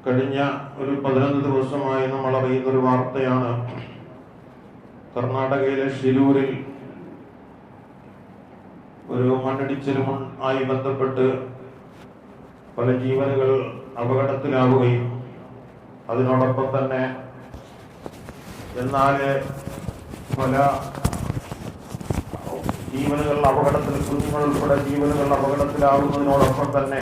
കഴിഞ്ഞ ഒരു 11 ദിവസമായി നമ്മൾ അറിയുന്നൊരു വാർത്തയാണ്. കർണാടകയിലെ ഷിരൂരിൽ ഒരു മണ്ണിടിച്ചിലുമായി ബന്ധപ്പെട്ട് പല ജീവനുകൾ അപകടത്തിലാവുകയും അതിനോടൊപ്പം തന്നെ എന്നാൽ പല ജീവനുകൾ അപകടത്തിൽ, കുഞ്ഞുങ്ങൾ ഉൾപ്പെടെ ജീവനുകൾ അപകടത്തിലാവുന്നതിനോടൊപ്പം തന്നെ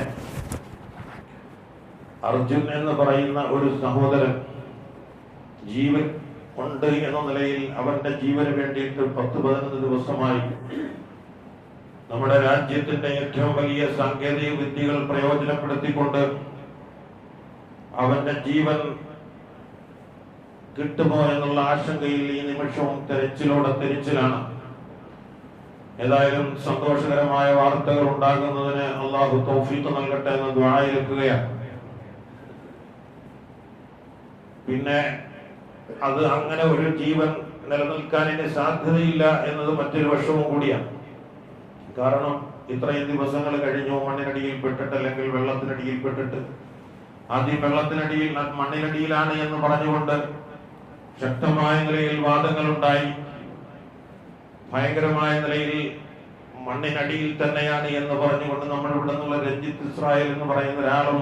അർജുൻ എന്ന് പറയുന്ന ഒരു സഹോദരൻ ജീവൻ ഉണ്ട് എന്ന നിലയിൽ അവന്റെ ജീവന് വേണ്ടിയിട്ട് 10-15 ദിവസമായി നമ്മുടെ രാജ്യത്തിന്റെ ഏറ്റവും വലിയ സാങ്കേതിക വിദ്യകൾ പ്രയോജനപ്പെടുത്തിക്കൊണ്ട് അവന്റെ ജീവൻ കിട്ടുമോ എന്നുള്ള ആശങ്കയിൽ ഈ നിമിഷവും തെരച്ചിലാണ്. ഏതായാലും സന്തോഷകരമായ വാർത്തകൾ ഉണ്ടാകുന്നതിന് അള്ളാഹു തൗഫീഖ് നൽകട്ടെ എന്ന് ദുആയിരക്കുകയാണ്. പിന്നെ അത് അങ്ങനെ ഒരു ജീവൻ നിലനിൽക്കാൻ ഇനി സാധ്യതയില്ല എന്നത് മറ്റൊരു വശവും കൂടിയാണ്. കാരണം ഇത്രയും ദിവസങ്ങൾ കഴിഞ്ഞു മണ്ണിനടിയിൽ പെട്ടിട്ട്, അല്ലെങ്കിൽ വെള്ളത്തിനടിയിൽ പെട്ടിട്ട്, ആദ്യം വെള്ളത്തിനടിയിൽ മണ്ണിനടിയിലാണ് എന്ന് പറഞ്ഞുകൊണ്ട് ശക്തമായ നിലയിൽ വാദങ്ങൾ ഉണ്ടായി. ഭയങ്കരമായ നിലയിൽ മണ്ണിനടിയിൽ തന്നെയാണ് എന്ന് പറഞ്ഞുകൊണ്ട് നമ്മൾ ഇവിടെ നിന്നുള്ള രഞ്ജിത്ത് ഇസ്രായേൽ എന്ന് പറയുന്ന ഒരാളും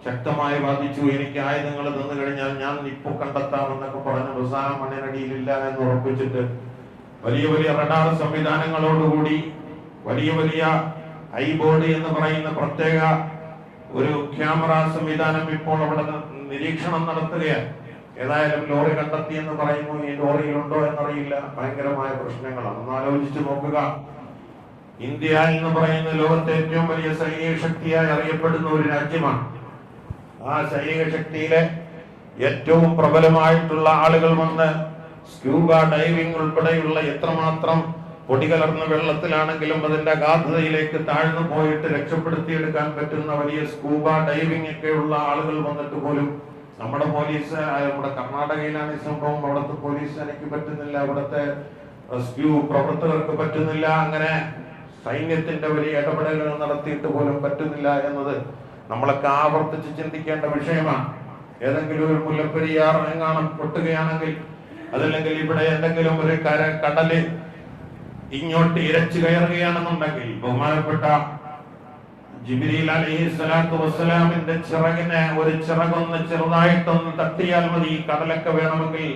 ശക്തമായി വാദിച്ചു. എനിക്ക് ആയുധങ്ങൾ തന്നു കഴിഞ്ഞാൽ ഞാൻ ഇപ്പോൾ കണ്ടെത്താമെന്നൊക്കെ പറഞ്ഞ് അവസാനം മണ്ണിനടിയിലില്ല എന്ന് ഉറപ്പിച്ചിട്ട് വലിയ വലിയ റഡാർ സംവിധാനങ്ങളോടുകൂടി വലിയ ഐബോർഡ് എന്ന് പറയുന്ന പ്രത്യേക ഒരു ക്യാമറ സംവിധാനം ഇപ്പോൾ അവിടെ നിരീക്ഷണം നടത്തുകയാണ്. ഏതായാലും ലോറി കണ്ടെത്തി എന്ന് പറയുന്നു. ഈ ലോറിയിലുണ്ടോ എന്നറിയില്ല. ഭയങ്കരമായ പ്രശ്നങ്ങളാണ്. ഒന്ന് ആലോചിച്ച് നോക്കുക. ഇന്ത്യ എന്ന് പറയുന്ന ലോകത്തെ ഏറ്റവും വലിയ സൈനിക ശക്തിയായി അറിയപ്പെടുന്ന ഒരു രാജ്യമാണ്. ആ സൈനിക ശക്തിയിലെ ഏറ്റവും പ്രബലമായിട്ടുള്ള ആളുകൾ വന്ന് സ്ക്യൂബ ഡൈവിംഗ് ഉൾപ്പെടെയുള്ള എത്രമാത്രം പൊടികലർന്ന വെള്ളത്തിലാണെങ്കിലും അതിന്റെ അഗാധതയിലേക്ക് താഴ്ന്നു പോയിട്ട് രക്ഷപ്പെടുത്തിയെടുക്കാൻ പറ്റുന്ന വലിയ സ്കൂബ ഡൈവിംഗ് ഒക്കെയുള്ള ആളുകൾ വന്നിട്ട് പോലും നമ്മുടെ പോലീസ്, നമ്മുടെ കർണാടകയിലാണ് ഈ സംഭവം, അവിടുത്തെ പോലീസ് എനിക്ക് പറ്റുന്നില്ല, അവിടുത്തെ റെസ്ക്യൂ പ്രവർത്തകർക്ക് പറ്റുന്നില്ല, അങ്ങനെ സൈന്യത്തിന്റെ വലിയ ഇടപെടലുകൾ നടത്തിയിട്ട് പോലും പറ്റുന്നില്ല എന്നത് നമ്മളൊക്കെ ആവർത്തിച്ച് ചിന്തിക്കേണ്ട വിഷയമാണ്. ഏതെങ്കിലും ഒരു മുല്ലപ്പെരിയാർ എങ്ങാനും പൊട്ടുകയാണെങ്കിൽ, അതല്ലെങ്കിൽ ഇവിടെ എന്തെങ്കിലും ഒരു കടല് ഇങ്ങോട്ട് ഇരച്ചു കയറുകയാണെന്നുണ്ടെങ്കിൽ ബഹുമാനപ്പെട്ട ജിബ്രീൽ അലൈഹിസ്സലാത്തു വസ്സലാമിന്റെ ചിറകിനെ ഒരു ചിറകൊന്ന് ചെറുതായിട്ടൊന്ന് തട്ടിയാൽ മതി, കടലൊക്കെ വേണമെങ്കിൽ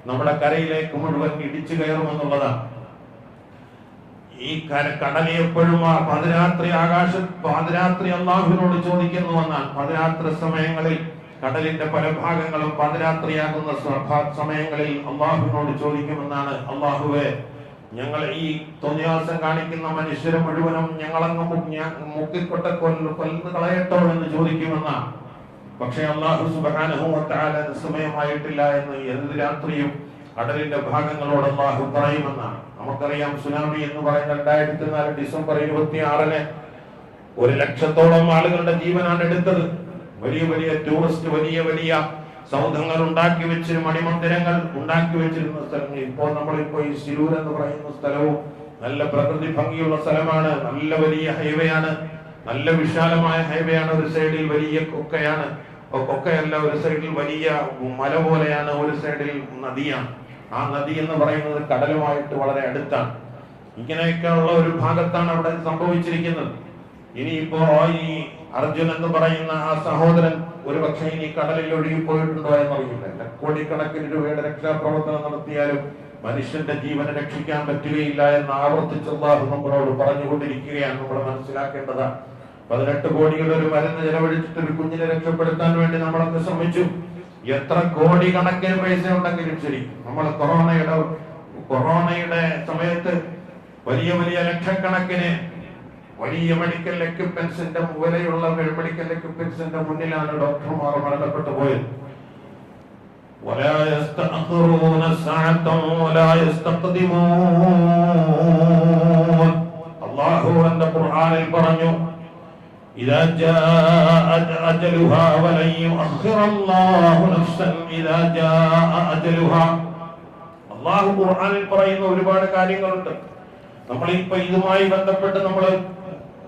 നമ്മുടെ കരയിലേക്ക് മുഴുവൻ ഇടിച്ചു കയറുമെന്നുള്ളതാണ്. ഈ കടൽ എപ്പോഴും പാതിരാത്രി അള്ളാഹുവിനോട് ചോദിക്കുന്നു എന്നാണ്. പാതിരാത്രി സമയങ്ങളിൽ കടലിന്റെ പല ഭാഗങ്ങളും പാതിരാത്രിയാകുന്ന സമയങ്ങളിൽ അള്ളാഹുവിനോട് ചോദിക്കുമെന്നാണ്. അള്ളാഹുവെ, ഞങ്ങൾ ഈ തോന്നിയാസം കാണിക്കുന്ന മനുഷ്യരെ മുഴുവനും ഞങ്ങളങ്ങ് മുക്കിക്കൊട്ട കൊല്ല് കളയട്ടോ എന്ന് ചോദിക്കുമെന്നാണ്. പക്ഷെ അള്ളാഹു സുബ്ഹാനഹു വ തആല സമയമായിട്ടില്ല എന്ന് ഏത് രാത്രിയും കടലിന്റെ ഭാഗങ്ങളോട് അള്ളാഹു പറയുമെന്നാണ്. നമുക്കറിയാം, സുനാമി എന്ന് പറയുന്ന 2004 ഡിസംബർ 26-ന് 100,000-ഓളം ആളുകളുടെ ജീവനാണ് എടുത്തത്. വലിയ ടൂറിസ്റ്റ് വലിയ സൗധങ്ങൾ ഉണ്ടാക്കി വെച്ച്, മണിമന്ദിരങ്ങൾ ഉണ്ടാക്കി വെച്ചിരുന്ന സ്ഥലങ്ങൾ. നമ്മളിപ്പോ ഈ ശിരൂർ എന്ന് പറയുന്ന സ്ഥലവും നല്ല പ്രകൃതി ഭംഗിയുള്ള സ്ഥലമാണ്. നല്ല വലിയ ഹൈവേ ആണ്, നല്ല വിശാലമായ ഹൈവേ ആണ്. ഒരു സൈഡിൽ വലിയ കൊക്കയാണ്, കൊക്കയല്ല, ഒരു സൈഡിൽ വലിയ മല പോലെയാണ്, ഒരു സൈഡിൽ നദിയാണ്. ആ നദി എന്ന് പറയുന്നത് കടലുമായിട്ട് വളരെ അടുത്താണ്. ഇങ്ങനെയൊക്കെയുള്ള ഒരു ഭാഗത്താണ് അവിടെ സംഭവിച്ചിരിക്കുന്നത്. ഇനിയിപ്പോ ഈ അർജുൻ എന്ന് പറയുന്ന ആ സഹോദരൻ ഒരു പക്ഷേ ഇനി കടലിൽ ഒഴുകി പോയിട്ടുണ്ടോ എന്നറിയില്ല. കോടിക്കണക്കിന് രൂപയുടെ രക്ഷാപ്രവർത്തനം നടത്തിയാലും മനുഷ്യന്റെ ജീവനെ രക്ഷിക്കാൻ പറ്റുകയില്ല എന്ന് ആവർത്തിച്ച് അല്ലാഹു നമ്മളോട് പറഞ്ഞുകൊണ്ടിരിക്കുകയാണ്. നമ്മൾ മനസ്സിലാക്കേണ്ടതാണ്. 18 കോടിയുടെ ഒരു മരുന്ന് ചെലവഴിച്ചിട്ട് ഒരു കുഞ്ഞിനെ രക്ഷപ്പെടുത്താൻ വേണ്ടി നമ്മളൊക്കെ ശ്രമിച്ചു. എത്ര കോടി കണക്കിന് പൈസ ഉണ്ടെങ്കിലും ശരി, നമ്മൾ കൊറോണയുടെ സമയത്ത് വലിയ ലക്ഷക്കണക്കിന് വലിയ മെഡിക്കൽ എക്യുപ്മെന്റ്സിന്റെ വിലയുള്ള മെഡിക്കൽ എക്യുപ്മെന്റ്സിന്റെ മുന്നിലാണ് ഡോക്ടർമാർ മരണപ്പെട്ടു പോയത്. അല്ലാഹു തന്റെ ഖുർആനിൽ പറഞ്ഞു, إذا جاء أجلها ولن يؤخر الله نفسا إذا جاء أجلها. അല്ലാഹു ഖുർആനിൽ പറയുന്ന ഒരുപാട് കാര്യങ്ങളുണ്ട്. നമ്മളിപ്പോ ഇതുമായി ബന്ധപ്പെട്ട് നമ്മൾ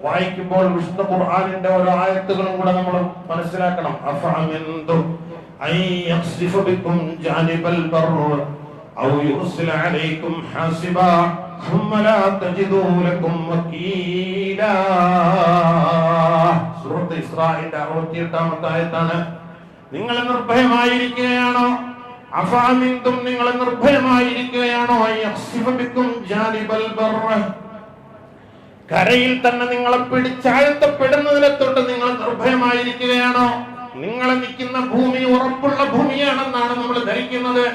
വായിക്കുമ്പോൾ വിശുദ്ധ ഖുർആനിന്റെ ഓരോ ആയത്തുകളും കൂടെ നമ്മൾ മനസ്സിലാക്കണം. അഫഅമിൻതു അൻ യഖ്സിഫ ബികും ജാനിബൽ ബർറ ഔ യുർസില അലൈക്കും ഹാസിബാ ثم لا تجدوا لكم وكيلا. സൂറത്ത് ഇസ്രാഈലിന്റെ 68ാമത്തെ ആയത്താണ്. നിങ്ങൾ നിർഭയമായിരിക്കുകയാണോ? അഫഅമിൻതും നിങ്ങൾ നിർഭയമായിരിക്കുകയാണോ? യഖ്സിഫ ബികും ജാനിബൽ ബർറ, കരയിൽ തന്നെ നിങ്ങളെ പിടിച്ചാഴ്ത്തപ്പെടുന്നതിനെ തൊട്ട് നിങ്ങൾ നിർഭയമായിരിക്കുകയാണോ? നിങ്ങൾ നിൽക്കുന്ന ഭൂമി ഉറപ്പുള്ള ഭൂമിയാണെന്നാണ് നമ്മൾ ധരിക്കുന്നത്.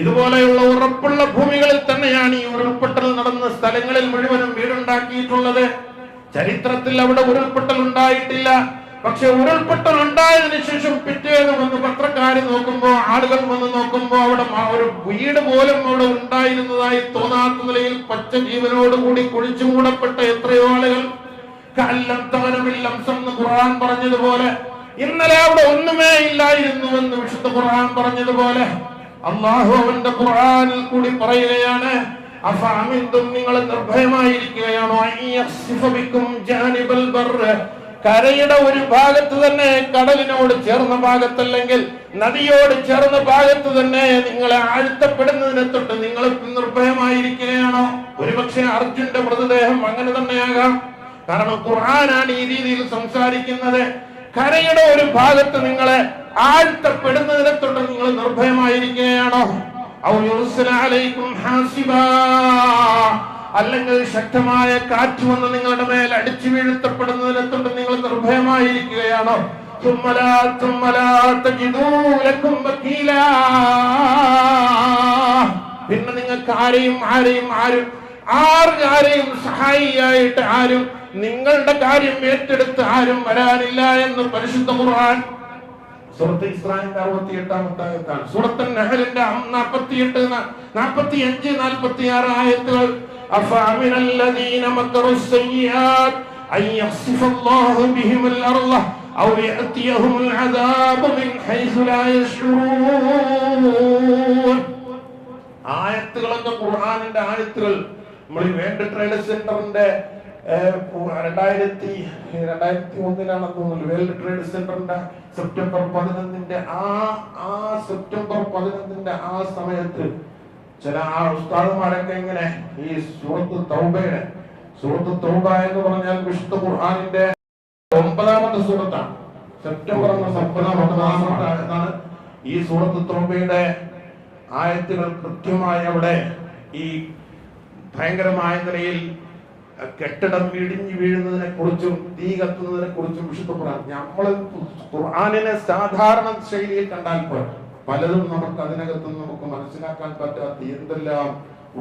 ഇതുപോലെയുള്ള ഉറപ്പുള്ള ഭൂമികളിൽ തന്നെയാണ് ഈ ഉരുൾപൊട്ടൽ നടന്ന സ്ഥലങ്ങളിൽ മുഴുവനും വീടുണ്ടാക്കിയിട്ടുള്ളത്. ചരിത്രത്തിൽ അവിടെ ഉരുൾപൊട്ടൽ ഉണ്ടായിട്ടില്ല. പക്ഷെ ഉരുൾപൊട്ടൽ ഉണ്ടായതിനു ശേഷം പിറ്റേന്ന് വന്ന് പത്രക്കാർ നോക്കുമ്പോ, ആളുകൾ വന്ന് നോക്കുമ്പോ അവിടെ ഒരു വീട് പോലും അവിടെ ഉണ്ടായിരുന്നതായി തോന്നാത്ത നിലയിൽ പച്ച ജീവനോടുകൂടി കുഴിച്ചു മൂടപ്പെട്ട എത്രയോ ആളുകൾ. കല്ലം തവനമില്ലം എന്ന് ഖുർആൻ പറഞ്ഞതുപോലെ ഇന്നലെ അവിടെ ഒന്നുമേ ഇല്ലായിരുന്നുവെന്ന് വിശുദ്ധ ഖുർആൻ പറഞ്ഞതുപോലെ അല്ലാഹു അവന്റെ ഖുർആനിൽ കൂടി പറയുകയാണ്, അഫഅമിൻതും നിങ്ങൾ നിർഭയമായിരിക്കുകയാണോ? യഖ്സിഫ ബികും ജാനിബൽ ബർറ, കരയുടെ ഒരു ഭാഗത്ത് തന്നെ, കടലിനോട് ചേർന്ന ഭാഗത്തല്ലെങ്കിൽ നദിയോട് ചേർന്ന ഭാഗത്ത് തന്നെ നിങ്ങളെ ആഴ്ത്തപ്പെടുന്നതിനെ തൊട്ട് നിങ്ങൾ നിർഭയമായിരിക്കുകയാണോ? ഒരുപക്ഷെ അർജുന്റെ മൃതദേഹം അങ്ങനെ തന്നെയാകാം. കാരണം ഖുർആനാണ് ഈ രീതിയിൽ സംസാരിക്കുന്നത്. കരയുടെ ഒരു ഭാഗത്ത് നിങ്ങളെ ആഴ്ത്തപ്പെടുന്നതിനെ തൊട്ട് നിങ്ങൾ നിർഭയമായിരിക്കുകയാണോ? ഔ യുർസില അലൈക്കും ഹാസിബാ, അല്ലെങ്കിൽ ശക്തമായ കാറ്റ് വന്ന് നിങ്ങളുടെ മേൽ അടിച്ചു വീഴ്ത്തപ്പെടുന്നതിനെ തൊട്ട് നിങ്ങൾ നിർഭയമായിരിക്കുകയാണോ? പിന്നെ നിങ്ങൾക്ക് ആരെയും സഹായിയായിട്ട് ആരും നിങ്ങളുടെ കാര്യം ഏറ്റെടുത്ത് ആരും വരാനില്ല എന്ന് പരിശുദ്ധ ഖുർആൻ സൂറത്ത് ഇസ്രാഈലിന്റെ 68ാമത്തെ ആയത്താണ്. സൂറത്ത് നഹലിന്റെ 48, 45, 46 ആയത്തുകൾ. അഫഅമിനല്ലദീന മക്കറുസ്സയ്യാത്ത് അൻ യഖ്സിഫല്ലാഹു ബിഹിമുൽ അർള ഔ യഅതിയഹുമുൽ അദാബു മിൻ ഹൈസു ലാ യശ്ഉറൂൻ. ആയത്തുകളൊക്കെ ഖുർആനിന്റെ ആയത്തുകൾ. നമ്മൾ വേൾഡ് ട്രേഡ് സെന്ററിന്റെ 2001 തോന്നുന്നു വേൾഡ് ട്രേഡ് സെന്ററിന്റെ സെപ്റ്റംബർ 11 സെപ്റ്റംബർ 11 ആ സമയത്ത് ചില ഉസ്താദുമാരൊക്കെ ഇങ്ങനെ ഈ സൂറത്ത് തൗബ എന്ന് പറഞ്ഞാൽ വിശുദ്ധ ഖുർആനിന്റെ 9ാമത്തെ സൂറത്താണ്. സെപ്റ്റംബർ 9ാമത്തെ ആയതാണ് ഈ സൂറത്ത് തൗബയുടെ ആയത്തുകൾ. കൃത്യമായി അവിടെ ഈ ഭയങ്കരമായ നിലയിൽ കെട്ടിടം ഇടിഞ്ഞു വീഴുന്നതിനെ കുറിച്ചും തീ കത്തുന്നതിനെ കുറിച്ചും വിശുദ്ധ ഖുർആൻ. നമ്മൾ ഖുർആനിനെ സാധാരണ ശൈലിയിൽ കണ്ടാൽ പലതും നമുക്ക് അതിനകത്ത് നമുക്ക് മനസ്സിലാക്കാൻ പറ്റാത്ത എന്തെല്ലാം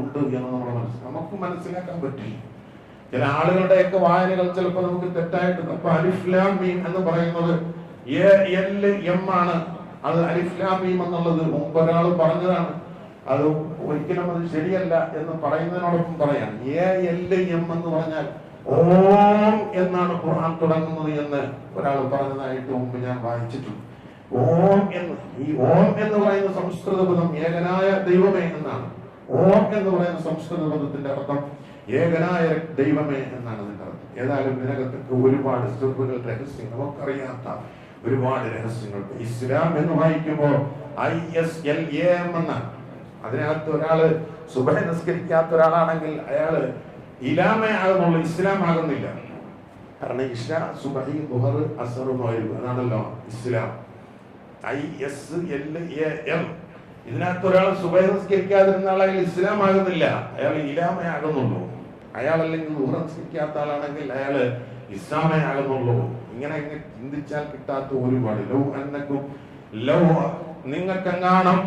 ഉണ്ട് എന്ന് നമുക്ക് മനസ്സിലാക്കാൻ പറ്റില്ല. ചില ആളുകളുടെയൊക്കെ വായനകൾ ചിലപ്പോൾ നമുക്ക് തെറ്റായിട്ട്. അപ്പൊ അലിഫ് ലാം മീം എന്ന് പറയുന്നത് എം ആണ്. അത് അലിഫ് ലാം മീം എന്നുള്ളത് മുമ്പ് ഒരാൾ പറഞ്ഞതാണ്. അത് ഒരിക്കലും അത് ശരിയല്ല എന്ന് പറയുന്നതിനോടൊപ്പം പറയാം, എം എന്ന് പറഞ്ഞാൽ ഓം എന്നാണ് ഖുർആൻ തുടങ്ങുന്നത് എന്ന് ഒരാൾ പറഞ്ഞതായിട്ട് മുമ്പ് ഞാൻ വായിച്ചിട്ടുണ്ട്. ഓം എന്ന്, ഈ ഓം എന്ന് പറയുന്ന സംസ്കൃത പദം ഏകനായ ദൈവമേ എന്നാണ്. ഓം എന്ന് പറയുന്ന സംസ്കൃത പദത്തിന്റെ അർത്ഥം ഏകനായ ദൈവമേ എന്നാണ് അതിന്റെ അർത്ഥം. ഏതായാലും ഇതിനകത്തൊക്കെ ഒരുപാട് സിർറുകൾ, രഹസ്യങ്ങൾ, നമുക്കറിയാത്ത ഒരുപാട് രഹസ്യങ്ങൾ. ഇസ്ലാം എന്ന് വായിക്കുമ്പോൾ ISLAM എന്നാണ്. അതിനകത്ത് ഒരാള് സുബഹി നിസ്കരിക്കാത്ത ഒരാളാണെങ്കിൽ അയാള് ഇലാമയാകുന്നുള്ളൂ, ഇസ്ലാം ആകുന്നില്ല. കാരണം ഇശാ, സുബഹി, ദുഹർ, അസ്ർ, മഗ്രിബ് അതാണല്ലോ ഇസ്ലാം. ISLAM. ഇതിനകത്ത് ഒരാൾ സുബഹി നിസ്കരിക്കാതിരുന്ന അയാൾ ഇസ്ലാം ആകുന്നില്ല, അയാൾ ഇലാമയാകുന്നുള്ളൂ. അയാൾ അല്ലെങ്കിൽ ദുഹർ നിസ്കരിക്കാത്ത ആളാണെങ്കിൽ അയാള് ഇസ്ലാമയാകുന്നുള്ളൂ. ഇങ്ങനെ ചിന്തിച്ചാൽ കിട്ടാത്ത ഒരുപാട്. നിങ്ങൾക്കെങ്ങാണം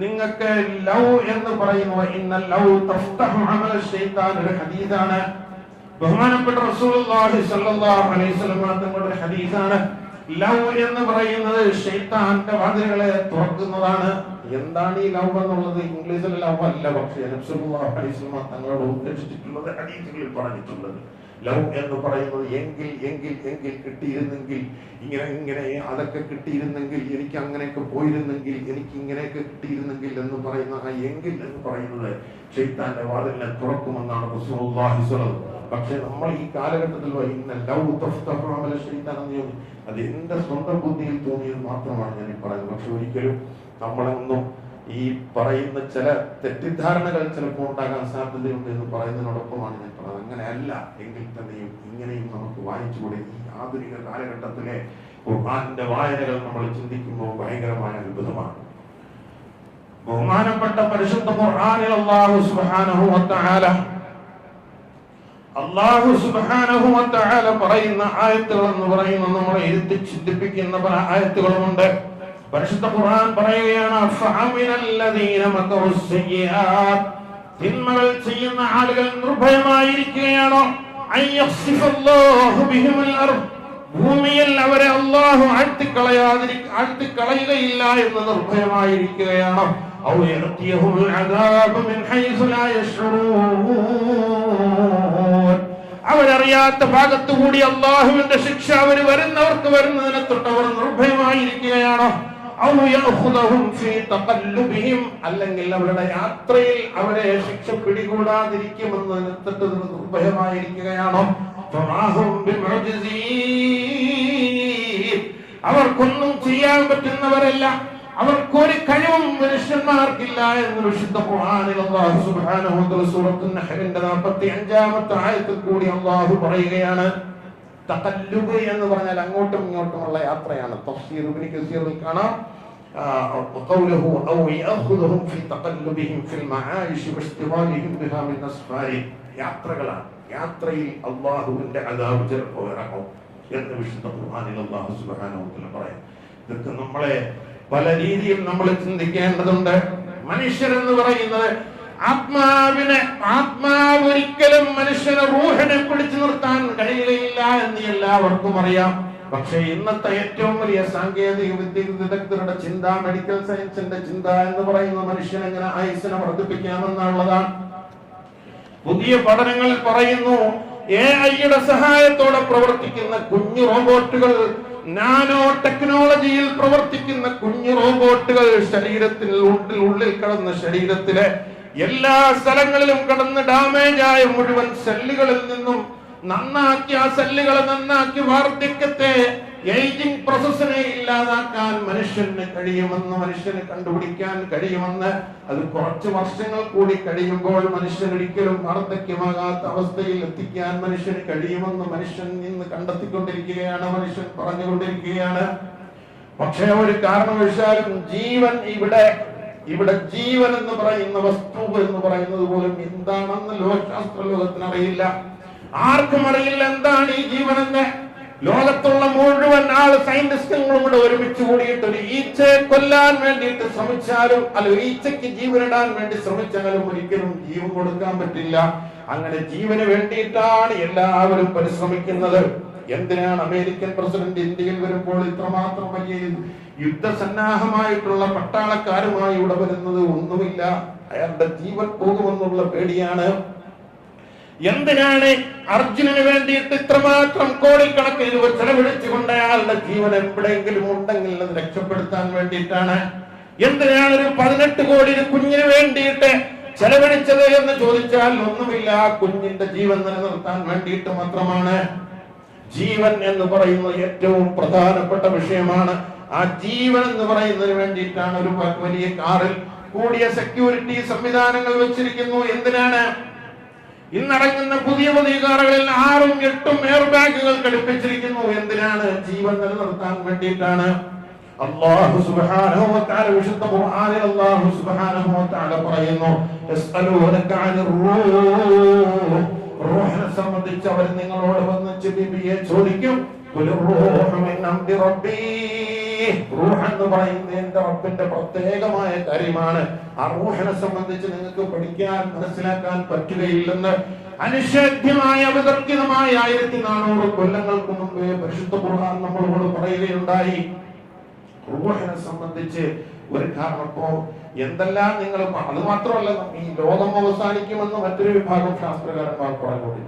നിങ്ങൾക്ക് ലൗ എന്ന് പറയുന്നു. ഇന്നൽ ലൗ തഫ്തഹു അമല ശൈത്താൻ ഒരു ഹദീസാണ്. ബഹുമാനപ്പെട്ട റസൂലുള്ളാഹി സ്വല്ലല്ലാഹു അലൈഹി വസല്ലം തങ്ങളുടെ ഹദീസാണ്. ലൗ എന്ന് പറയുന്നത് ശൈത്താന്റെ വാതിലുകളെ തുറക്കുന്നതാണ്. എന്താണ് ഈ ലൗ എന്നുള്ളത്? ഇംഗ്ലീഷിലെ ലൗ അല്ല, പക്ഷേ നബി സല്ലല്ലാഹു അലൈഹി വസല്ലം തങ്ങളോട് ഉദ്ദേശിച്ചിട്ടുള്ളത് ഹദീസുകളിൽ പറഞ്ഞിട്ടുള്ളത് ലൗ എന്ന് പറയുന്നത് എങ്കിൽ കിട്ടിയിരുന്നെങ്കിൽ, ഇങ്ങനെ അതൊക്കെ കിട്ടിയിരുന്നെങ്കിൽ, എനിക്ക് അങ്ങനെയൊക്കെ പോയിരുന്നെങ്കിൽ, എനിക്ക് ഇങ്ങനെയൊക്കെ കിട്ടിയിരുന്നെങ്കിൽ എന്ന് പറയുന്ന ആ എങ്കിൽ എന്ന് പറയുന്നത് ശൈത്താന്റെ വാതിലിനെ തുറക്കുമെന്നാണ് റസൂലുള്ളാഹി സ്വല്ലല്ലാഹു പക്ഷെ നമ്മൾ ഈ കാലഘട്ടത്തിൽ അത് എന്റെ സ്വന്തം ബുദ്ധിയിൽ തോന്നിയത് മാത്രമാണ് ഞാൻ ഈ പറയുന്നത്. പക്ഷെ ഒരിക്കലും നമ്മളൊന്നും ഈ പറയുന്ന ചില തെറ്റിദ്ധാരണകൾ ചിലപ്പോൾ ഉണ്ടാകാൻ സാധ്യതയുണ്ട് എന്ന് പറയുന്നതിനോടൊപ്പമാണ് ഞാൻ പറയുന്നത്. അങ്ങനെയല്ല എങ്കിൽ തന്നെയും ഇങ്ങനെയും നമുക്ക് വായിച്ചുകൂടെ? ഈ ആധുനിക കാലഘട്ടത്തിലെ ഖുർആന്റെ വായനകൾ നമ്മൾ ചിന്തിക്കുമ്പോൾ ഭയങ്കരമായ അത്ഭുതമാണ്. ബഹുമാനപ്പെട്ട പരിശുദ്ധ ഖുർആനിൽ അല്ലാഹു സുബ്ഹാനഹു വ തആല പറയുന്ന ആയത്തുകൾ എന്ന് പറയുന്ന നമ്മളെ ഇരുത്തി ചിന്തിപ്പിക്കുന്ന പല ആയത്തുകളുമുണ്ട്. പരിശുദ്ധ ഖുർആൻ പറയുകയാണ്, ഫഅമിനല്ലദീന മകറുസ്സയ്യിആത്ത്, തിന്മകൾ ചെയ്യുന്ന ആളുകൾ നിർഭയമായിരിക്കുകയാണോ? അയ്യഖ്സിഫല്ലാഹു ബിഹിമുൽ അർദ്, ഭൂമിയിൽ അവരെ അല്ലാഹു ആഴ്ത്തിക്കളയുകയില്ല എന്ന് നിർഭയമായിരിക്കുകയാണോ? ഔ യഅതിയഹുൽ അദാബു മിൻ ഹൈസു ലാ യശ്ഉറൂൻ, അവരറിയാത്ത ഭാഗത്തുകൂടി അല്ലാഹുവിന്റെ ശിക്ഷ അവർ വരുന്നവർക്ക് വരുന്നതിനെ തൊട്ടവർ നിർഭയമായിരിക്കുകയാണോ? ഔ യഅഖുദഹും ഫീ തഖല്ലുബിഹിം, അല്ലെങ്കിൽ അവരുടെ യാത്രയിൽ അവരെ ശിക്ഷ പിടികൂടാതിരിക്കുമെന്നതിനെ തൊട്ട് നിർഭയമായിരിക്കുകയാണോ? ഫമാഹും ബിമുഅ്ജിസീൻ, അവർക്കൊന്നും ചെയ്യാൻ പറ്റുന്നവരല്ല, അവർക്കൊരു കഴിവും മനുഷ്യന്മാർക്കില്ല എന്ന് വിശുദ്ധ ഖുർആനിൽ അല്ലാഹു സുബ്ഹാനഹു വ തആല സൂറത്തുൻ നഹ്ലിന്റെ 45-ാമത്തെ ആയത്തിൽ കൂടി അല്ലാഹു പറയുകയാണ്. തഖല്ലുബ് എന്ന് പറഞ്ഞാൽ അങ്ങോട്ടും ഇങ്ങോട്ടുമുള്ള യാത്രയാണ്. തഫ്സീർ ഇബ്നു കസീറിൽ കാണാം, ഖൗലുഹു ഔ യഅഖുദുഹും ഫീ തഖല്ലുബിഹിം ഫിൽ മആയിശി വഇസ്തിവാലിഹിം ബിഹാ മിൻ അസ്ഫാരി, യാത്രകളാണ്. യാത്രയിൽ അല്ലാഹുവിന്റെ അദാബ് ചിലപ്പോൾ ഇറങ്ങും എന്ന് വിശുദ്ധ ഖുർആനിൽ അല്ലാഹു സുബ്ഹാനഹു വ തആല പറയും. ഇതൊക്കെ നമ്മളെ പല രീതിയിൽ നമ്മൾ ചിന്തിക്കേണ്ടതുണ്ട്. മനുഷ്യരെന്ന് പറയുന്നത് ആത്മാവൊരിക്കലും മനുഷ്യനെ റൂഹിനെ പിടിച്ചു നിർത്താൻ കഴിയുകയില്ല എന്ന് എല്ലാവർക്കും അറിയാം. പക്ഷേ ഇന്നത്തെ ഏറ്റവും വലിയ സാങ്കേതിക വിദഗ്ധരുടെ ചിന്ത, മെഡിക്കൽ സയൻസിന്റെ ചിന്ത എന്ന് പറയുന്ന മനുഷ്യൻ എങ്ങനെ ആയുസ്സിനെ വർദ്ധിപ്പിക്കാമെന്നുള്ളതാണ്. പുതിയ പഠനങ്ങളിൽ പറയുന്നു, AI-യുടെ സഹായത്തോടെ പ്രവർത്തിക്കുന്ന കുഞ്ഞു റോബോട്ടുകൾ, നാനോ ടെക്നോളജിയിൽ പ്രവർത്തിക്കുന്ന കുഞ്ഞു റോബോട്ടുകൾ ശരീരത്തിൽ ഉള്ളിൽ കടന്ന ശരീരത്തിലെ എല്ലാ സ്ഥലങ്ങളിലും കടന്ന് ഡാമേജ് ആയ മുഴുവൻ സെല്ലുകളിൽ നിന്നും നന്നാക്കി, ആ സെല്ലുകളെ നന്നാക്കി വാർദ്ധക്യത്തെ ഏജിംഗ് പ്രോസസ്സിനെ ഇല്ലാതാക്കാൻ മനുഷ്യന് കഴിയുമെന്ന്, മനുഷ്യന് കണ്ടുപിടിക്കാൻ കഴിയുമെന്ന്, അത് കുറച്ച് വർഷങ്ങൾ കൂടി കഴിയുമ്പോൾ മനുഷ്യൻ ഒരിക്കലും വാർദ്ധക്യമാകാത്ത അവസ്ഥയിൽ എത്തിക്കാൻ മനുഷ്യന് കഴിയുമെന്ന് മനുഷ്യൻ ഇന്ന് കണ്ടെത്തിക്കൊണ്ടിരിക്കുകയാണ്, മനുഷ്യൻ പറഞ്ഞുകൊണ്ടിരിക്കുകയാണ്. പക്ഷേ ഒരു കാരണവശാലും ജീവൻ ഇവിടെ ജീവൻ എന്ന് പറയുന്ന വസ്തു എന്ന് പറയുന്നത് പോലും എന്താണെന്ന് ലോകശാസ്ത്ര ലോകത്തിന് അറിയില്ല. ആർക്കും അറിയില്ല എന്താണ് ഈ ജീവനെന്ന്. ലോകത്തുള്ള മുഴുവൻ സയന്റിസ്റ്റുകളും കൂടെ ഒരുമിച്ച് കൂടിയിട്ട് ഒരു ഈച്ചയെ കൊല്ലാൻ വേണ്ടിയിട്ട് ശ്രമിച്ചാലും, അല്ലെങ്കിൽ ഈച്ചയ്ക്ക് ജീവനിടാൻ വേണ്ടി ശ്രമിച്ചാലും ഒരിക്കലും ജീവൻ കൊടുക്കാൻ പറ്റില്ല. അങ്ങനെ ജീവന് വേണ്ടിയിട്ടാണ് എല്ലാവരും പരിശ്രമിക്കുന്നത്. എന്തിനാണ് അമേരിക്കൻ പ്രസിഡന്റ് ഇന്ത്യയിൽ വരുമ്പോൾ ഇത്രമാത്രം വലിയ യുദ്ധസന്നാഹമായിട്ടുള്ള പട്ടാളക്കാരുമായി ഇവിടെ വരുന്നത്? ഒന്നുമില്ല, അയാളുടെ ജീവൻ പോകുമെന്നുള്ള പേടിയാണ്. എന്തിനാണ് അർജുനന് വേണ്ടിയിട്ട് ഇത്രമാത്രം കോടിക്കണക്കിന് രൂപ ചെലവഴിച്ചുകൊണ്ട് അയാളുടെ ജീവൻ എവിടെയെങ്കിലും ഉണ്ടെങ്കിൽ അത് രക്ഷപ്പെടുത്താൻ വേണ്ടിയിട്ടാണ്. എന്തിനാണ് ഒരു 18 കോടി കുഞ്ഞിന് വേണ്ടിയിട്ട് ചെലവഴിച്ചത് എന്ന് ചോദിച്ചാൽ ഒന്നുമില്ല, കുഞ്ഞിന്റെ ജീവൻ നിലനിർത്താൻ വേണ്ടിയിട്ട് മാത്രമാണ്. ജീവൻ എന്ന് പറയുന്നത് ഏറ്റവും പ്രധാനപ്പെട്ട വിഷയമാണ്. ആ ജീവൻ എന്ന് പറയുന്നതിന് വേണ്ടിയിട്ടാണ് ഒരു വലിയ കാറിൽ കൂടിയ സെക്യൂരിറ്റി സംവിധാനങ്ങൾ വെച്ചിരിക്കുന്നു. എന്തിനാണ്? ഇന്നിറങ്ങുന്ന പുതിയ കാറുകളിൽ 6ഉം 8ഉം എയർ ബാഗുകൾ ഘടിപ്പിച്ചിരിക്കുന്നു. എന്തിനാണ്? ജീവൻ നിലനിർത്താൻ വേണ്ടിയിട്ടാണ്. അല്ലാഹു സുബ്ഹാനഹു വ തആല വിശുദ്ധ ഖുർആനിൽ അല്ലാഹു സുബ്ഹാനഹു വ തആല പറയുന്നു, യസ്അലൂനക അനിർ റൂഹ്, റൂഹിനെ സംബന്ധിച്ച് അവർ നിങ്ങളോട് വന്ന് നബിയെ ചോദിക്കും. റൂഹ് മിൻ അംരി റബ്ബി, റൂഹ് എന്ന് പറയുന്നത് എന്റെ റബ്ബിന്റെ പ്രത്യേകമായ കാര്യമാണ്. ആ റൂഹിനെ സംബന്ധിച്ച് നിങ്ങൾക്ക് പഠിക്കാൻ മനസ്സിലാക്കാൻ പറ്റുകയില്ലെന്ന് അനിഷേധ്യമായ അവിതർക്കിതമായ 1400 കൊല്ലങ്ങൾക്ക് മുമ്പേ പരിശുദ്ധ ഖുർആൻ നമ്മളോട് പറയുകയുണ്ടായി. റൂഹിനെ സംബന്ധിച്ച് ഒരു കാരണപ്പോ എന്തെല്ലാം നിങ്ങൾ, അത് മാത്രമല്ല ഈ ലോകം അവസാനിക്കുമെന്ന് മറ്റൊരു വിഭാഗം ശാസ്ത്രകാരന്മാർ പറഞ്ഞു.